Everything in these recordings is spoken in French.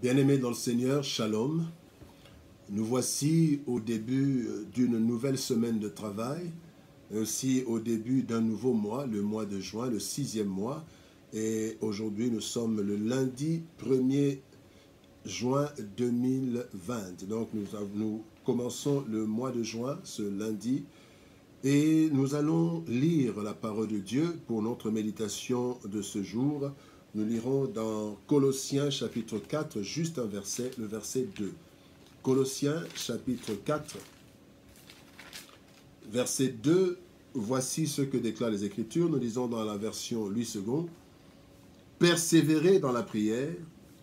Bien-aimés dans le Seigneur, Shalom. Nous voici au début d'une nouvelle semaine de travail, et aussi au début d'un nouveau mois, le mois de juin, le 6e mois. Et aujourd'hui, nous sommes le lundi 1er juin 2020. Donc, nous commençons le mois de juin, ce lundi, et nous allons lire la parole de Dieu pour notre méditation de ce jour. Nous lirons dans Colossiens chapitre 4, juste un verset, le verset 2. Colossiens chapitre 4, verset 2, voici ce que déclarent les Écritures. Nous lisons dans la version Louis II. Persévérez dans la prière,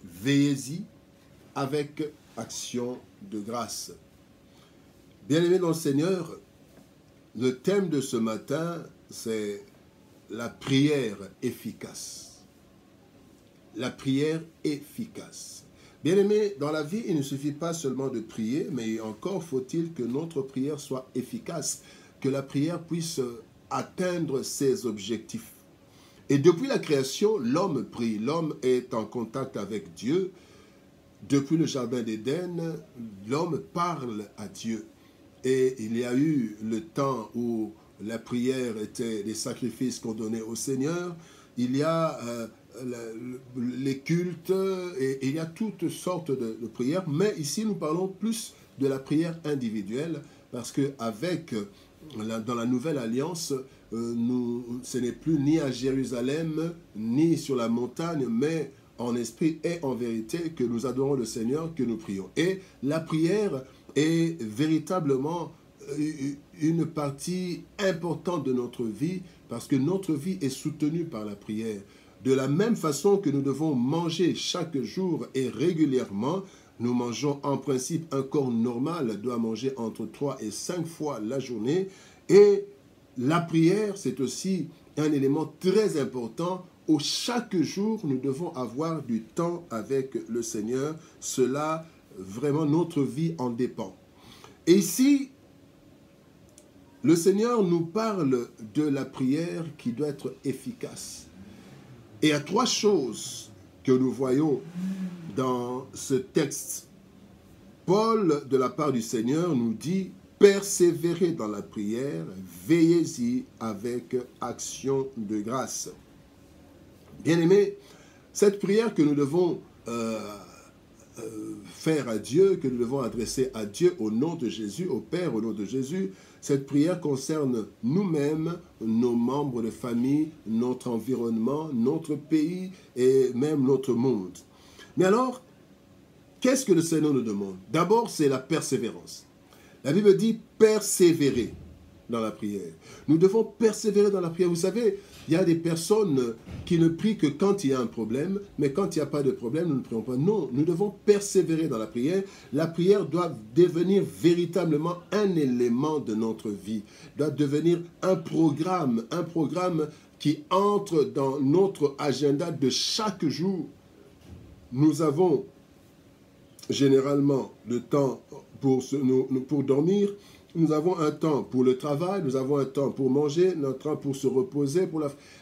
veillez-y avec action de grâce. Bien-aimés dans le Seigneur, le thème de ce matin, c'est la prière efficace. La prière efficace. Bien-aimés, dans la vie, il ne suffit pas seulement de prier, mais encore faut-il que notre prière soit efficace, que la prière puisse atteindre ses objectifs. Et depuis la création, l'homme prie, l'homme est en contact avec Dieu. Depuis le jardin d'Éden, l'homme parle à Dieu. Et il y a eu le temps où la prière était des sacrifices qu'on donnait au Seigneur. Il y a les cultes, et il y a toutes sortes de prières, mais ici nous parlons plus de la prière individuelle, parce que dans la nouvelle alliance, ce n'est plus ni à Jérusalem, ni sur la montagne, mais en esprit et en vérité que nous adorons le Seigneur, que nous prions. Et la prière est véritablement une partie importante de notre vie, parce que notre vie est soutenue par la prière. De la même façon que nous devons manger chaque jour et régulièrement, nous mangeons en principe un corps normal doit manger entre 3 et 5 fois la journée. Et la prière, c'est aussi un élément très important où chaque jour nous devons avoir du temps avec le Seigneur. Cela, vraiment, notre vie en dépend. Et ici, le Seigneur nous parle de la prière qui doit être efficace. Et il y a 3 choses que nous voyons dans ce texte. Paul, de la part du Seigneur, nous dit « Persévérez dans la prière, veillez-y avec action de grâce ». Bien-aimés, cette prière que nous devons faire à Dieu, que nous devons adresser à Dieu au nom de Jésus, au Père au nom de Jésus, cette prière concerne nous-mêmes, nos membres de famille, notre environnement, notre pays et même notre monde. Mais alors, qu'est-ce que le Seigneur nous demande? D'abord, c'est la persévérance. La Bible dit persévérer dans la prière. Nous devons persévérer dans la prière. Vous savez, il y a des personnes qui ne prient que quand il y a un problème, mais quand il n'y a pas de problème, nous ne prions pas. Non, nous devons persévérer dans la prière. La prière doit devenir véritablement un élément de notre vie, doit devenir un programme qui entre dans notre agenda de chaque jour. Nous avons généralement le temps pour dormir. Nous avons un temps pour le travail, nous avons un temps pour manger, un temps pour se reposer.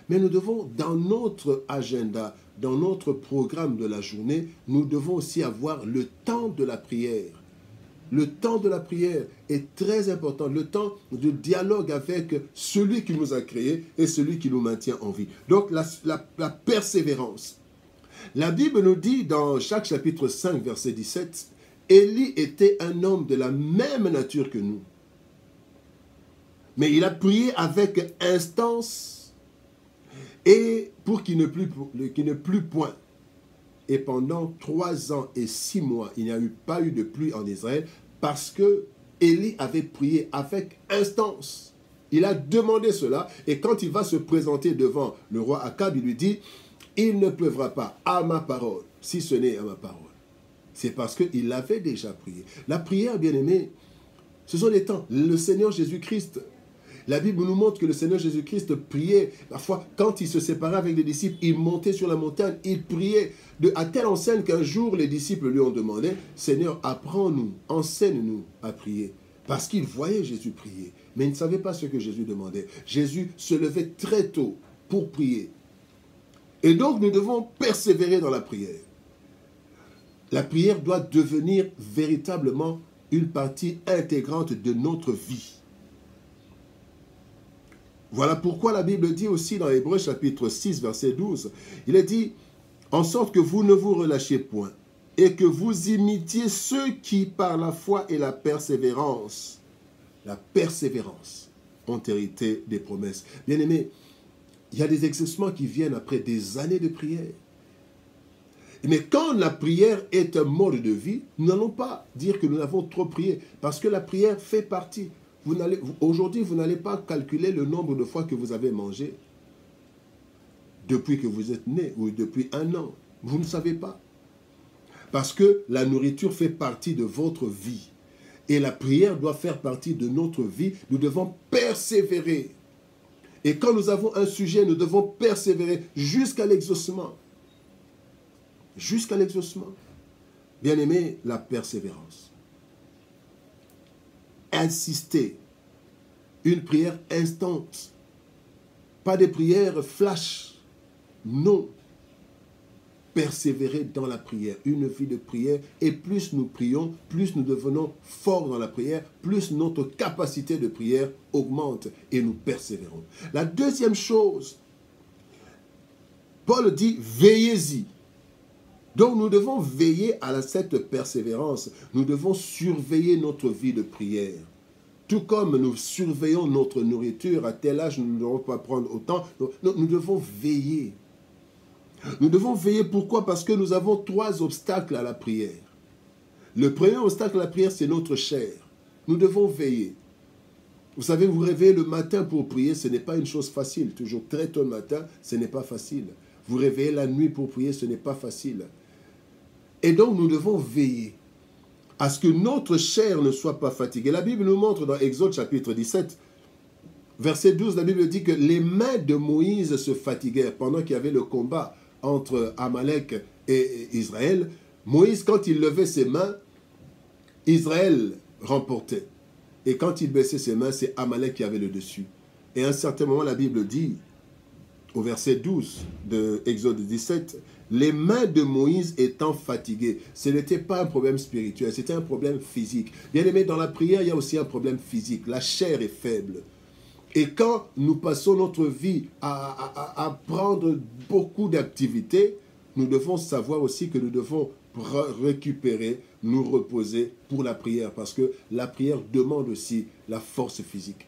Mais nous devons, dans notre agenda, dans notre programme de la journée, nous devons aussi avoir le temps de la prière. Le temps de la prière est très important, le temps de dialogue avec celui qui nous a créés et celui qui nous maintient en vie. Donc la persévérance. La Bible nous dit dans Jacques chapitre 5, verset 17, « Élie était un homme de la même nature que nous. Mais il a prié avec instance et pour qu'il ne plût point. Et pendant 3 ans et 6 mois, il n'y a pas eu de pluie en Israël parce que Élie avait prié avec instance. Il a demandé cela et quand il va se présenter devant le roi Akab, il lui dit « Il ne pleuvra pas à ma parole, si ce n'est à ma parole. » C'est parce qu'il avait déjà prié. La prière, bien-aimée, ce sont des temps. Le Seigneur Jésus-Christ, la Bible nous montre que le Seigneur Jésus-Christ priait. Parfois, quand il se séparait avec les disciples, il montait sur la montagne, il priait à telle enseigne qu'un jour, les disciples lui ont demandé « Seigneur, apprends-nous, enseigne-nous à prier. » Parce qu'ils voyaient Jésus prier, mais ils ne savaient pas ce que Jésus demandait. Jésus se levait très tôt pour prier. Et donc, nous devons persévérer dans la prière. La prière doit devenir véritablement une partie intégrante de notre vie. Voilà pourquoi la Bible dit aussi dans Hébreux chapitre 6, verset 12, il est dit, en sorte que vous ne vous relâchiez point, et que vous imitiez ceux qui, par la foi et la persévérance, ont hérité des promesses. Bien-aimés, il y a des exaucements qui viennent après des années de prière. Mais quand la prière est un mode de vie, nous n'allons pas dire que nous avons trop prié, parce que la prière fait partie. Aujourd'hui, vous n'allez pas calculer le nombre de fois que vous avez mangé depuis que vous êtes né ou depuis un an. Vous ne savez pas. Parce que la nourriture fait partie de votre vie. Et la prière doit faire partie de notre vie. Nous devons persévérer. Et quand nous avons un sujet, nous devons persévérer jusqu'à l'exaucement. Jusqu'à l'exaucement. Bien-aimé, la persévérance. Insister. Une prière instante. Pas des prières flash. Non. Persévérer dans la prière. Une vie de prière. Et plus nous prions, plus nous devenons forts dans la prière, plus notre capacité de prière augmente et nous persévérons. La deuxième chose, Paul dit, veillez-y. Donc nous devons veiller à cette persévérance. Nous devons surveiller notre vie de prière. Tout comme nous surveillons notre nourriture, à tel âge nous ne devons pas prendre autant. Nous devons veiller. Nous devons veiller pourquoi? Parce que nous avons 3 obstacles à la prière. Le premier obstacle à la prière, c'est notre chair. Nous devons veiller. Vous savez, vous réveillez le matin pour prier, ce n'est pas une chose facile. Toujours très tôt le matin, ce n'est pas facile. Vous réveillez la nuit pour prier, ce n'est pas facile. Et donc, nous devons veiller à ce que notre chair ne soit pas fatiguée. La Bible nous montre dans Exode chapitre 17, verset 12, la Bible dit que les mains de Moïse se fatiguèrent pendant qu'il y avait le combat entre Amalek et Israël. Moïse, quand il levait ses mains, Israël remportait. Et quand il baissait ses mains, c'est Amalek qui avait le dessus. Et à un certain moment, la Bible dit, au verset 12 de Exode 17, les mains de Moïse étant fatiguées. Ce n'était pas un problème spirituel, c'était un problème physique. Bien aimé, dans la prière, il y a aussi un problème physique. La chair est faible. Et quand nous passons notre vie à prendre beaucoup d'activités, nous devons savoir aussi que nous devons récupérer, nous reposer pour la prière, parce que la prière demande aussi la force physique.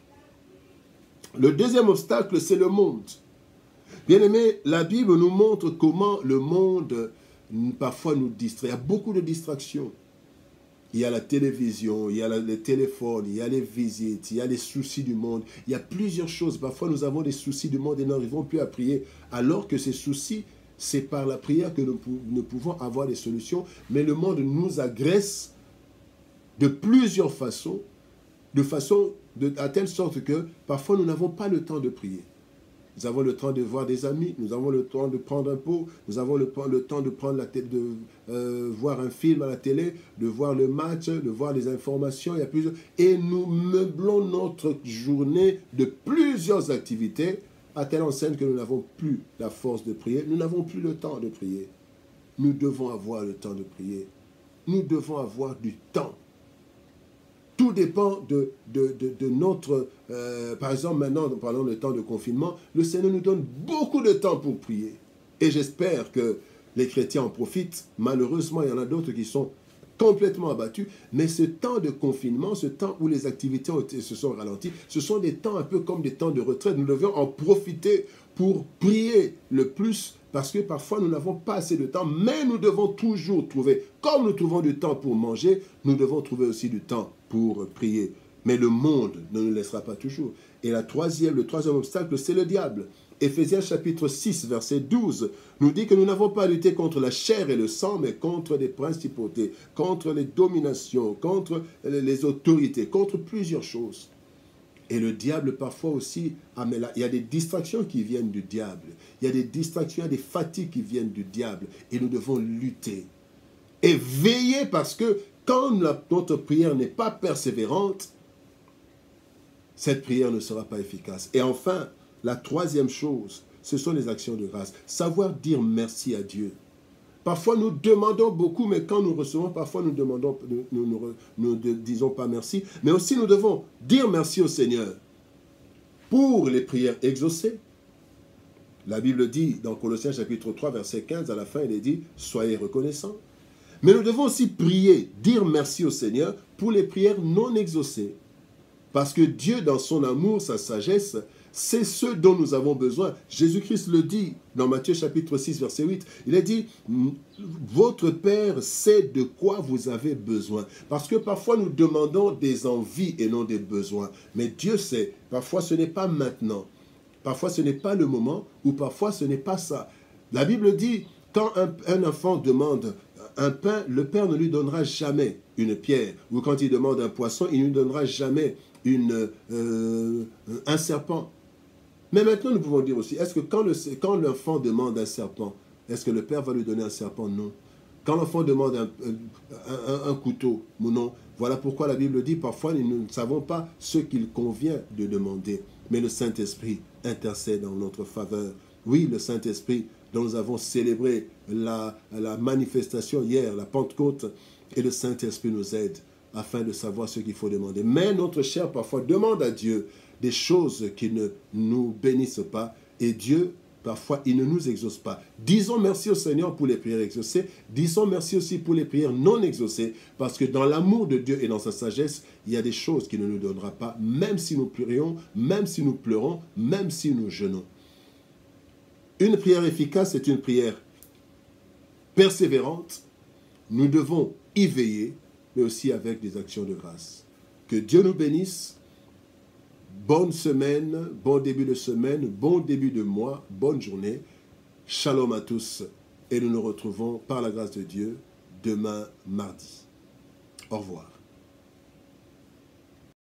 Le deuxième obstacle, c'est le monde. Bien-aimés, la Bible nous montre comment le monde parfois nous distrait. Il y a beaucoup de distractions. Il y a la télévision, il y a le téléphone, il y a les visites, il y a les soucis du monde. Il y a plusieurs choses. Parfois, nous avons des soucis du monde et nous n'arrivons plus à prier. Alors que ces soucis, c'est par la prière que nous pouvons avoir des solutions. Mais le monde nous agresse de plusieurs façons, à telle sorte que parfois, nous n'avons pas le temps de prier. Nous avons le temps de voir des amis, nous avons le temps de prendre un pot, nous avons le temps de prendre voir un film à la télé, de voir le match, de voir les informations, et nous meublons notre journée de plusieurs activités à telle enseigne que nous n'avons plus la force de prier, nous n'avons plus le temps de prier. Nous devons avoir le temps de prier. Nous devons avoir du temps. Tout dépend de notre... par exemple, maintenant, pendant le temps de confinement, le Seigneur nous donne beaucoup de temps pour prier. Et j'espère que les chrétiens en profitent. Malheureusement, il y en a d'autres qui sont complètement abattus. Mais ce temps de confinement, ce temps où les activités se sont ralenties, ce sont des temps un peu comme des temps de retraite. Nous devons en profiter pour prier le plus, parce que parfois nous n'avons pas assez de temps, mais nous devons toujours trouver, comme nous trouvons du temps pour manger, nous devons trouver aussi du temps pour prier. Mais le monde ne nous laissera pas toujours. Et le troisième obstacle, c'est le diable. Éphésiens chapitre 6, verset 12, nous dit que nous n'avons pas à lutter contre la chair et le sang, mais contre les principautés, contre les dominations, contre les autorités, contre plusieurs choses. Et le diable, parfois aussi, il y a des distractions qui viennent du diable. Il y a des distractions, il y a des fatigues qui viennent du diable. Et nous devons lutter. Et veiller, parce que quand notre prière n'est pas persévérante, cette prière ne sera pas efficace. Et enfin, la troisième chose, ce sont les actions de grâce. Savoir dire merci à Dieu. Parfois, nous demandons beaucoup, mais quand nous recevons, parfois, nous ne disons pas merci. Mais aussi, nous devons dire merci au Seigneur pour les prières exaucées. La Bible dit, dans Colossiens chapitre 3, verset 15, à la fin, il est dit, soyez reconnaissants. Mais nous devons aussi prier, dire merci au Seigneur pour les prières non exaucées. Parce que Dieu, dans son amour, sa sagesse, c'est ce dont nous avons besoin. Jésus-Christ le dit dans Matthieu chapitre 6, verset 8. Il a dit, votre Père sait de quoi vous avez besoin. Parce que parfois nous demandons des envies et non des besoins. Mais Dieu sait, parfois ce n'est pas maintenant. Parfois ce n'est pas le moment, ou parfois ce n'est pas ça. La Bible dit, quand un enfant demande un pain, le Père ne lui donnera jamais une pierre. Ou quand il demande un poisson, il ne lui donnera jamais un serpent. Mais maintenant, nous pouvons dire aussi, est-ce que quand l'enfant demande un serpent, est-ce que le Père va lui donner un serpent? Non. Quand l'enfant demande un couteau, non. Voilà pourquoi la Bible dit, parfois, nous ne savons pas ce qu'il convient de demander. Mais le Saint-Esprit intercède en notre faveur. Oui, le Saint-Esprit dont nous avons célébré la manifestation hier, la Pentecôte, et le Saint-Esprit nous aide afin de savoir ce qu'il faut demander. Mais notre chair, parfois, demande à Dieu des choses qui ne nous bénissent pas. Et Dieu, parfois, il ne nous exauce pas. Disons merci au Seigneur pour les prières exaucées. Disons merci aussi pour les prières non exaucées. Parce que dans l'amour de Dieu et dans sa sagesse, il y a des choses qu'il ne nous donnera pas, même si nous prions, même si nous pleurons, même si nous jeûnons. Une prière efficace est une prière persévérante. Nous devons y veiller, mais aussi avec des actions de grâce. Que Dieu nous bénisse. Bonne semaine, bon début de semaine, bon début de mois, bonne journée. Shalom à tous. Et nous nous retrouvons par la grâce de Dieu demain mardi. Au revoir.